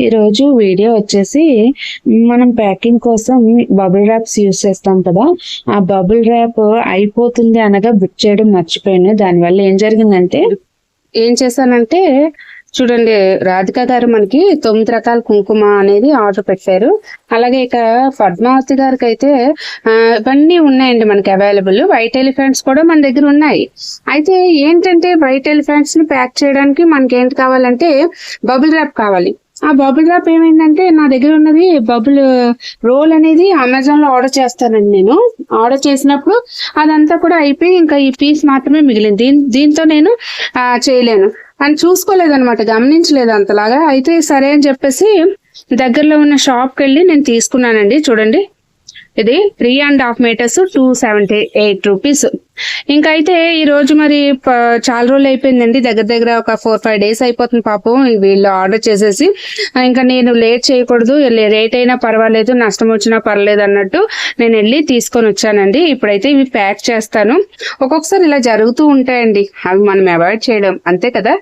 ఈరోజు వీడియో వచ్చేసి మనం ప్యాకింగ్ కోసం బబుల్ ర్యాప్స్ యూస్ చేస్తాం కదా. ఆ బబుల్ ర్యాప్ అయిపోతుంది అనగా బుక్ చేయడం మర్చిపోయాను. దానివల్ల ఏం జరిగిందంటే ఏం చేశానంటే చూడండి, రాధిక గారు మనకి 9 రకాల కుంకుమ అనేది ఆర్డర్ పెట్టారు. అలాగే ఇక పద్మావతి గారికి అయితే ఇవన్నీ ఉన్నాయండి మనకి అవైలబుల్. వైట్ ఎలిఫెంట్స్ కూడా మన దగ్గర ఉన్నాయి. అయితే ఏంటంటే వైట్ ఎలిఫెంట్స్ ని ప్యాక్ చేయడానికి మనకి ఏంటి కావాలంటే బబుల్ ర్యాప్ కావాలి. ఆ బబుల్ ర్యాప్ ఏమైందంటే నా దగ్గర ఉన్నది బబుల్ రోల్ అనేది అమెజాన్ లో ఆర్డర్ చేస్తానండి. నేను ఆర్డర్ చేసినప్పుడు అదంతా కూడా అయిపోయి ఇంకా ఈ పీస్ మాత్రమే మిగిలింది. దీంతో నేను చేయలేను అని చూసుకోలేదన్నమాట, గమనించలేదు అంతలాగా. అయితే సరే అని చెప్పేసి దగ్గరలో ఉన్న షాప్కి వెళ్ళి నేను తీసుకున్నానండి. చూడండి, ఇది 3.5 మీటర్స్ 278 రూపీస్. ఇంకా అయితే ఈ రోజు మరి చాలా రోజులు అయిపోయిందండి, దగ్గర ఒక 4-5 డేస్ అయిపోతుంది పాపం వీళ్ళు ఆర్డర్ చేసేసి. ఇంకా నేను లేట్ చేయకూడదు, లేట్ అయినా పర్వాలేదు, నష్టం వచ్చినా పర్లేదు అన్నట్టు నేను వెళ్ళి తీసుకొని వచ్చానండి. ఇప్పుడైతే ఇవి ప్యాక్ చేస్తాను. ఒక్కొక్కసారి ఇలా జరుగుతూ ఉంటాయండి, అవి మనం అవాయిడ్ చేయడం అంతే కదా.